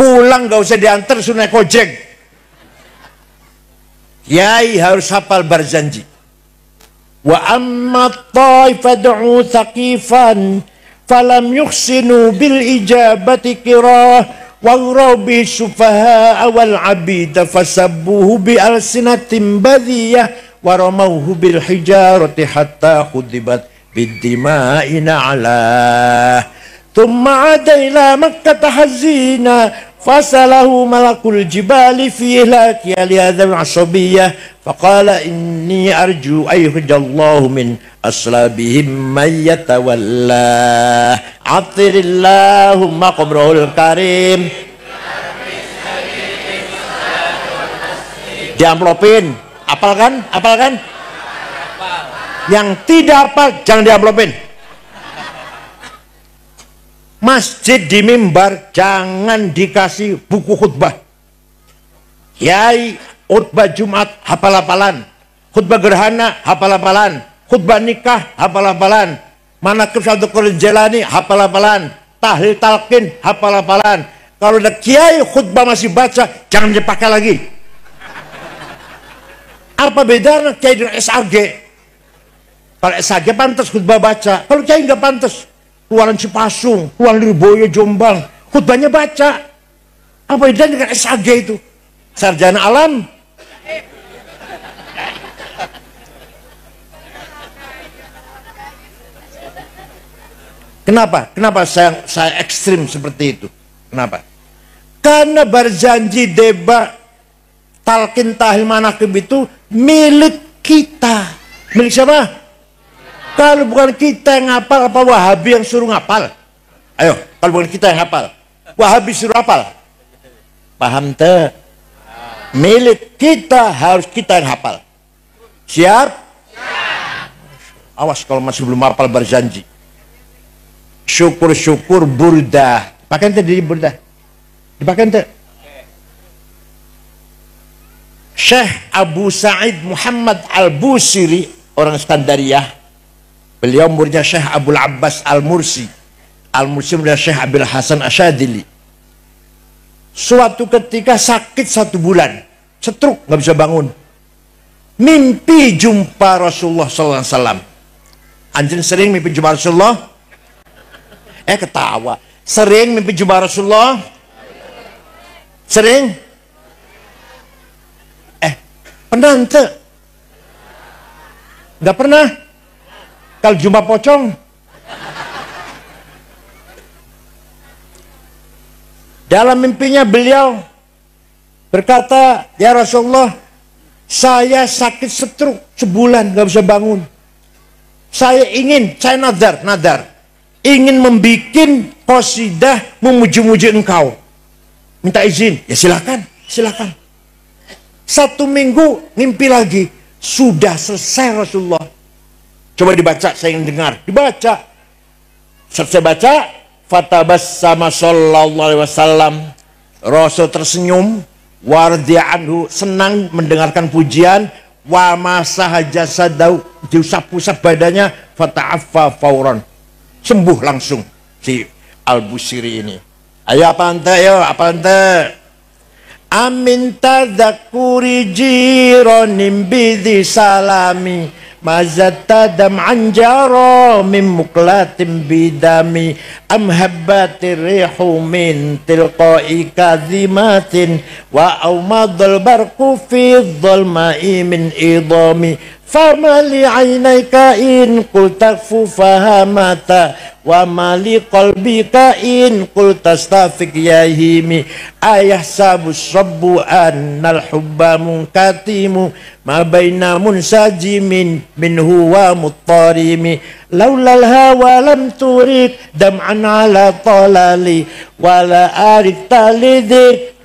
Pulang gak usah diantar, suruh naik ojek. Kiai harus hafal Barzanji. Wa amma taifad'u thaqifan falam yuhsinu bil ijabati kirah wa bi sufaha wal abida fasabbuhu bi alsinatin badiyah wa ramawhu bil hijarati hatta khudibat bid dima'i na'la thumma ada ila makkah hazina fasalahu malakul jibali fi ihlaki li hadzal asabiyyah faqala inni arju ayyuhdallahu min aslabihim man yatawalla atirillahumma qabrul karim. Diamplopin, apal kan? Yang tidak apal jangan diamplopin. Masjid di mimbar jangan dikasih buku khutbah. Kiai khutbah Jumat hafal-hafalan, khutbah gerhana hafal-hafalan, khutbah nikah hafal-hafalan, manaqib Syaikhul Qadir Jailani hafal-hafalan, tahlil talqin hafal-hafalan. Kalau ada kiai khutbah masih baca, jangan dipakai lagi. Apa bedanya kiai dengan SAG? Kalau SAG pantas khutbah baca, kalau kiai nggak pantas. keluaran Cipasung, keluaran Lirboyo, Jombang. Khutbahnya baca. Apa bedanya dengan SAG itu? Sarjana alam. Kenapa? Kenapa saya ekstrim seperti itu? Kenapa? Karena berjanji debat talqin tahlil manaqib itu milik kita. Milik siapa? Kalau bukan kita yang ngapal, apa Wahabi yang suruh ngapal? Ayo, kalau bukan kita yang ngapal, Wahabi suruh hafal. Paham tuh? Milik kita, harus kita yang hafal. Siap? Awas kalau masih belum hafal berjanji. Syukur-syukur burdah. Pakai ente di burdah. Dipakai ente. Syekh Abu Sa'id Muhammad Al-Busiri, orang Skandariyah. Beliau muridnya Syekh Abdul Abbas Al-Mursi. Al-Mursi muridnya Syekh Abil Hasan Asyadili. Suatu ketika sakit 1 bulan. Stroke, nggak bisa bangun. Mimpi jumpa Rasulullah SAW. Anjing sering mimpi jumpa Rasulullah? Ketawa. Sering mimpi jumpa Rasulullah? Sering? Pernah ente? Nggak pernah? Kalau jumpa pocong? Dalam mimpinya beliau berkata, ya Rasulullah, saya sakit stroke sebulan nggak bisa bangun. Saya nadar, ingin membikin qasidah memuji-muji engkau. Minta izin, ya silakan. 1 minggu mimpi lagi, sudah selesai Rasulullah. Coba dibaca, saya ingin dengar. Dibaca. Selesai baca, fatabassama sallallahu alaihi wasallam. Rasul tersenyum, wardiya anhu, senang mendengarkan pujian, wa masaha jasadahu, diusap-usap badannya, fata'affa fauran. Sembuh langsung si Al-Busiri ini. Ayo apa ante? Amin tadzakuri jiranim bidhi salami mazatadam anjaro min muklatim bidami am habbatir rihu min tilqai kadhimatin wa aumadul barqu fi dhalma'i min idami fama li aynayka in qulta fahamata wa mali qalbika in qulta stafiq ya himi ayah sabus rabbu annal hubba munkatimu ma baina munsajimin minhu wa muttarimi laulal hawa lam turid dam'an ala talali wala arif talidik.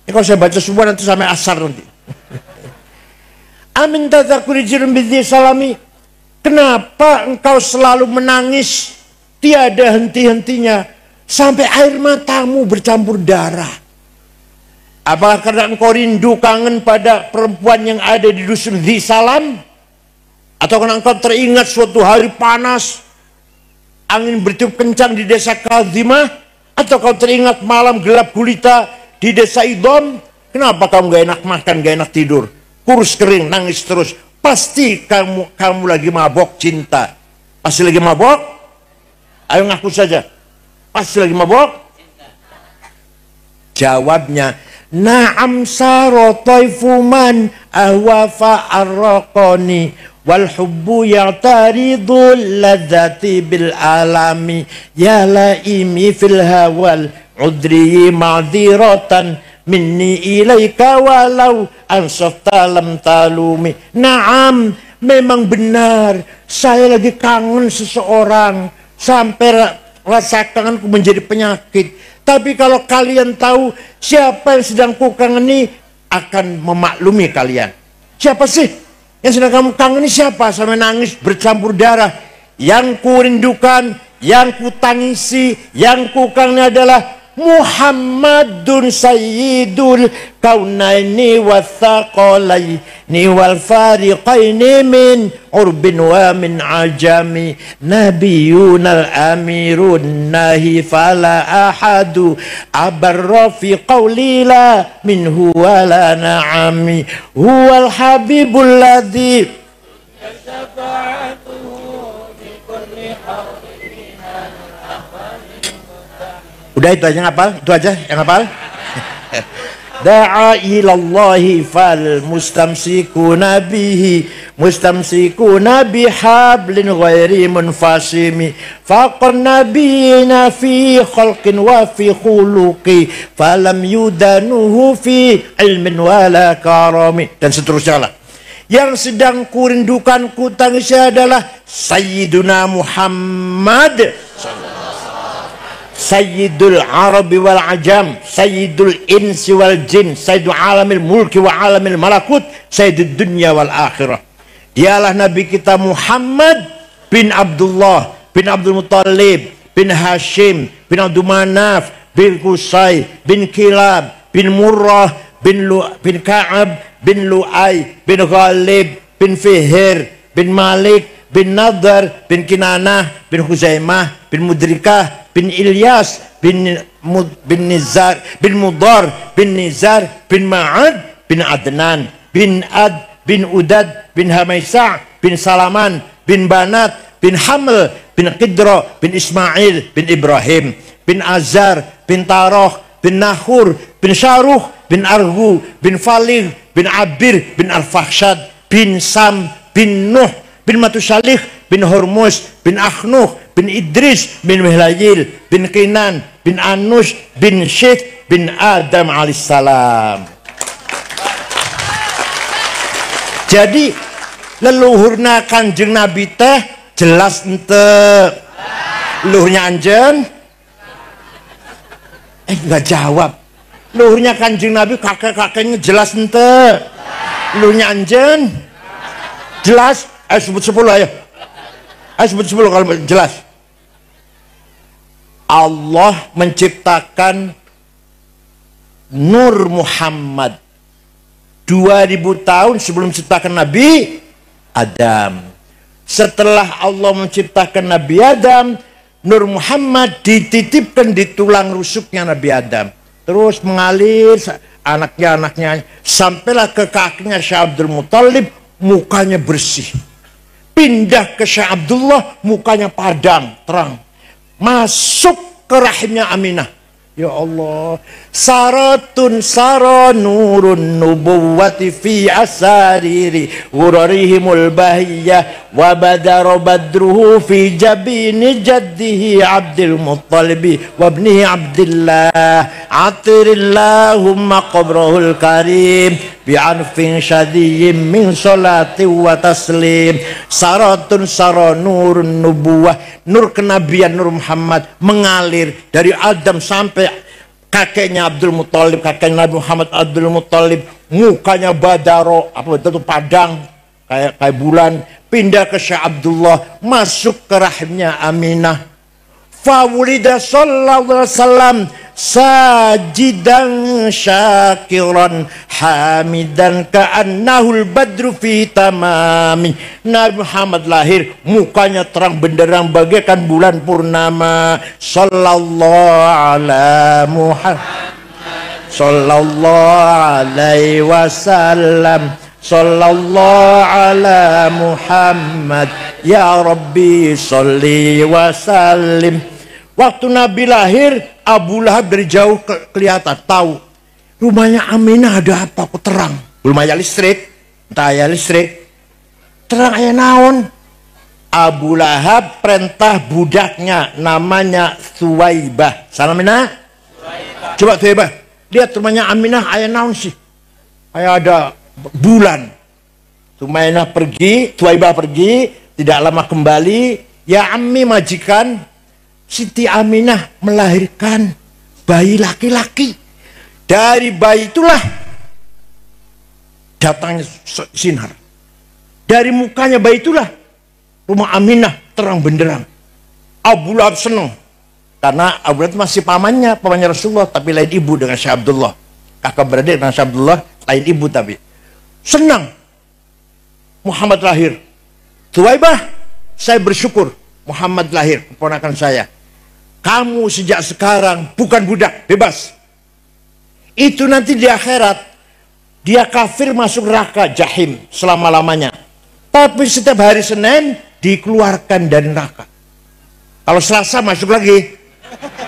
Kalau saya baca semua nanti sampai asar nanti. Amin tadzakuri jirum bidhi salami. Kenapa engkau selalu menangis tiada henti-hentinya sampai air matamu bercampur darah? Apakah karena engkau rindu kangen pada perempuan yang ada di dusun Dhi Salam? Atau karena engkau teringat suatu hari panas, angin bertiup kencang di desa Kadhimah? Atau kau teringat malam gelap gulita di desa Idom? Kenapa kamu gak enak makan, gak enak tidur? Kurus kering, nangis terus. Pasti kamu lagi mabok cinta. Pasti lagi mabok? Ayo ngaku saja. Pasti lagi mabok? Jawabnya, na'am saro taifuman ahwafa arraqani wal hubbu ya'taridul ladzati bil alami ya laimi fil hawal udri ma'dziratan minni ilaika walau ansafta lam talumi. Naam, memang benar, saya lagi kangen seseorang sampai rasa kangenku menjadi penyakit. Tapi kalau kalian tahu siapa yang sedang ku kangeni, akan memaklumi kalian. Siapa sih yang sedang kamu kangeni? Siapa? Sampai nangis bercampur darah. Yang ku rindukan, yang ku tangisi, yang ku kangeni adalah Muhammadun sayyidul kaunaini wathaqalaini wal fariqaini min urbin wa min ajami nabiyunal amirun nahi fala ahadu abarra fi qawli la minhu wala na'ami huwal habibul ladhi syafa'atuhu fi kulli hawlina Udah itu aja ngapal, itu aja yang ngapal. Da'a ilallahi fal mustamsikuna bihi mustamsikuna bihablin ghairi munfasimi faqan nabiyina fi khalqin wa fi khuluqi falam yudanuhu fi ilmin wala karami, dan seterusnya lah. Yang sedang kurindukan kutangisi adalah Sayyiduna Muhammad, Sayyidul Arabi wal Ajam, Sayyidul Insi wal Jin, Sayyidul Alamil Mulki wa Alamil Malakut, Sayyidul Dunya wal Akhirah. Dialah Nabi kita Muhammad bin Abdullah bin Abdul Muttalib bin Hashim bin Abdul Manaf bin Qusay bin Kilab bin Murrah bin Ka'ab bin Lu'ay bin Ghalib bin Fihir bin Malik bin Nadar bin Kinanah bin Huzaimah bin Mudrikah bin Ilyas bin Nizar bin Mudar bin Nizar bin Ma'ad bin Adnan bin Ad bin Udad bin Hamaisa bin Salaman bin Banat bin Haml bin Qidra bin Ismail bin Ibrahim bin Azar bin Taroh bin Nahur bin Syaruh bin Argu bin Falig bin Abir bin Al-Fakhshad bin Sam bin Nuh bin Matusalih bin Hormuz bin Akhnuh bin Idris bin Mihlayil bin Kinan bin Anus bin Syed bin Adam alaihissalam. Jadi leluhurna Kanjeng Nabi teh jelas ente. Leluhurnya anjen nggak jawab. Leluhurnya Kanjeng Nabi kakek-kakeknya jelas ente. Leluhurnya anjen jelas. Sebut 10 ayo. Sebut 10 kalau jelas. Allah menciptakan Nur Muhammad 2000 tahun sebelum menciptakan Nabi Adam. Setelah Allah menciptakan Nabi Adam, Nur Muhammad dititipkan di tulang rusuknya Nabi Adam. Terus mengalir anaknya sampailah ke kakinya Syekh Abdul Muttalib, mukanya bersih. Pindah ke Syekh Abdullah, mukanya padam, terang. Masuk ke rahimnya Aminah. Ya Allah, saratun sara nurun nubuwati fi asariri ghurarihimul bahiyah wa badara badruhu fi jabini jaddihi Abdul Muttalibi wa ibnihi Abdillah atirillahumma qabrahul karim bi'anfin syadiyyin min salati wa taslim. Saratun sara nurun nubuwah, nur kenabian Nur Muhammad mengalir dari Adam sampai kakeknya Abdul Muttalib, kakeknya Nabi Muhammad Abdul Muttalib, mukanya badaro, apa itu padang kayak bulan. Pindah ke Syekh Abdullah, masuk ke rahimnya Aminah. Fawulida sallallahu alaihi wasallam sajidan syakiran hamidan ka'annahul badru fi tamami. Nabi Muhammad lahir, mukanya terang benderang bagaikan bulan purnama. Sallallahu ala Muhammad sallallahu alaihi wasallam. Sallallahu ala Muhammad ya Rabbi salli wa sallim. Waktu Nabi lahir, Abu Lahab dari jauh kelihatan, tahu rumahnya Aminah ada apa, kok terang. Belum ada listrik, entah ya listrik, terang aya naon. Abu Lahab perintah budaknya namanya Suwaibah. Salamina? Coba Suwaibah, lihat rumahnya Aminah aya naon sih? Aya ada bulan. Sumainah pergi, Suwaibah pergi, tidak lama kembali. Ya Ammi majikan, Siti Aminah melahirkan bayi laki-laki. Dari bayi itulah datangnya sinar. Dari mukanya bayi itulah rumah Aminah terang benderang. Abu Lahab senang. Karena Abu Lahab masih pamannya Rasulullah, tapi lain ibu dengan Syekh Abdullah. Kakak beradik dengan Syekh Abdullah, lain ibu tapi. Senang Muhammad lahir. Suwaibah, saya bersyukur Muhammad lahir, keponakan saya. Kamu sejak sekarang bukan budak, bebas. Itu nanti di akhirat dia kafir masuk neraka jahim selama-lamanya. Tapi setiap hari Senin dikeluarkan dari neraka. Kalau Selasa masuk lagi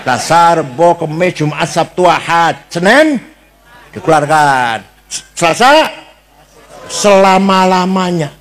Selasa, Rebo, Kamis, Jumat, Sabtu, Ahad, Senin dikeluarkan. Selasa selama-lamanya.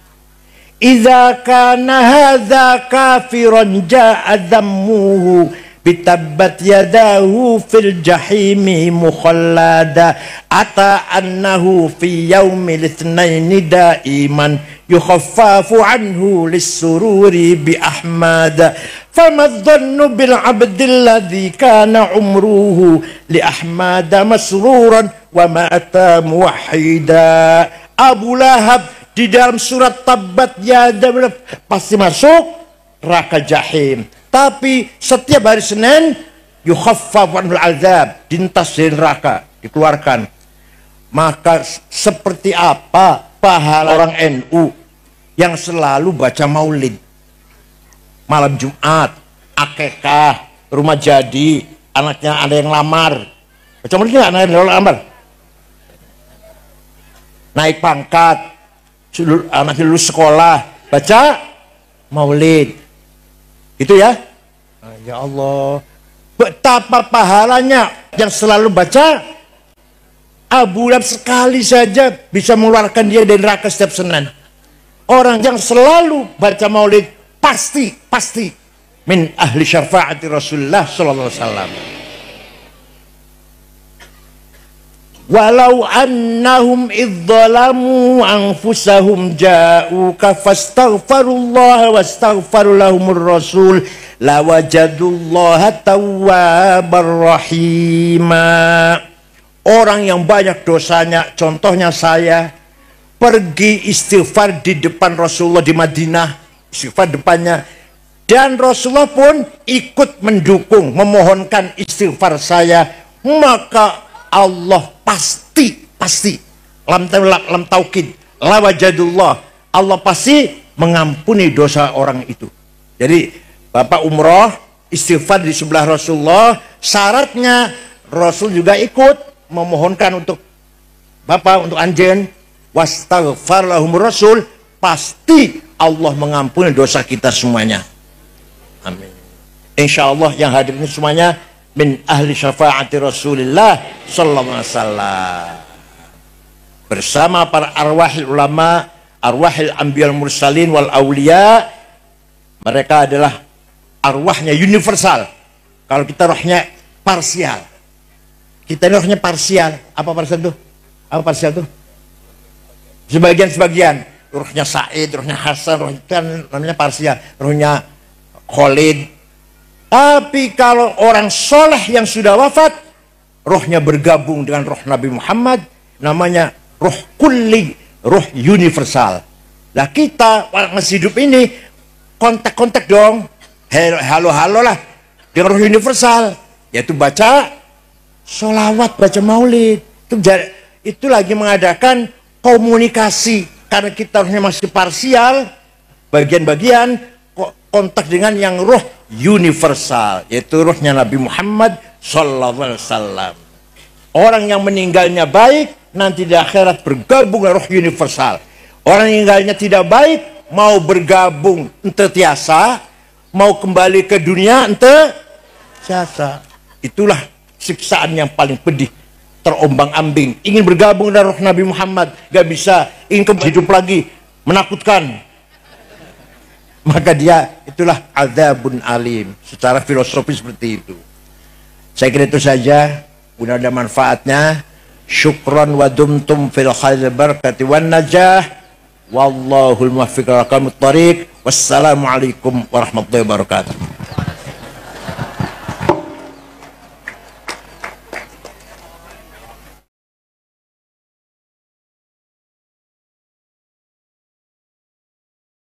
Idza kana hadza kafiran ja'a dhammuhu bitabbat yadahu fil jahimi mukhallada ata annahu fi yaumil itsnaini daiman yukhaffafu anhu lis-sururi bi ahmad fama dhannu bil abdil ladzi kana umruhu li ahmad masruran wa mata muwahhida. Abu Lahab di dalam surat Tabbat Yada pasti masuk neraka jahim. Tapi setiap hari Senin yukhaffaf anil azab, dintas dari neraka, dikeluarkan. Maka seperti apa pahala orang NU yang selalu baca maulid malam Jumat, akekah, rumah jadi, anaknya ada yang lamar. Baca maulid nggak? Anaknya ada yang lamar. Naik pangkat, anaknya lulus sekolah, baca maulid. Itu ya. Ya Allah, betapa pahalanya yang selalu baca. Abu Lahab sekali saja bisa mengeluarkan dia dari neraka setiap Senin. Orang yang selalu baca maulid pasti min ahli syafaati Rasulullah sallallahu alaihi wasallam. Walau annahum idzalamu anfusahum ja'uka fastaghfirullaha wastaghfar lahumur rasul lawajadullaha tawwabar rahima. Orang yang banyak dosanya, contohnya saya, pergi istighfar di depan Rasulullah di Madinah, istighfar depannya, dan Rasulullah pun ikut mendukung, memohonkan istighfar saya, maka Allah pasti lam taukid lawajadullah, Allah pasti mengampuni dosa orang itu. Jadi Bapak umroh istighfar di sebelah Rasulullah, syaratnya Rasul juga ikut memohonkan untuk Bapak, untuk anjen, wastaghfar lahumur rasul, pasti Allah mengampuni dosa kita semuanya. Amin. Insya Allah yang hadir ini semuanya min ahli syafaati Rasulullah sallallahu alaihi wasallam. Bersama para arwahil ulama, arwahil anbiyal mursalin wal aulia, mereka adalah arwahnya universal. Kalau kita rohnya parsial. Kita ini rohnya parsial. Apa parsial tuh? Apa parsial tuh? Sebagian-sebagian. Rohnya Said, rohnya Hasan, rohnya kan namanya parsial. Rohnya Khalid. Tapi kalau orang soleh yang sudah wafat, rohnya bergabung dengan roh Nabi Muhammad, namanya roh kulli, roh universal. Nah kita masih hidup ini kontak-kontak dong, halo-halo lah dengan roh universal, yaitu baca sholawat, baca maulid. Itu lagi mengadakan komunikasi, karena kita rohnya masih parsial, bagian-bagian kontak dengan yang roh universal, yaitu rohnya Nabi Muhammad sallallahu alaihi wasallam. Orang yang meninggalnya baik nanti di akhirat bergabung dengan roh universal. Orang yang meninggalnya tidak baik mau bergabung ente tiasa, mau kembali ke dunia ente tiasa. Itulah siksaan yang paling pedih, terombang-ambing. Ingin bergabung dengan roh Nabi Muhammad gak bisa, ingin kembali hidup lagi menakutkan. Maka dia itulah adzabun alim. Secara filosofi seperti itu. Saya kira itu saja. Mudah-mudahan ada manfaatnya. Syukran wa dumtum fil khairil barakati wan najah. Wallahul muwaffiq ila aqwamit thoriq. Wassalamualaikum warahmatullahi wabarakatuh.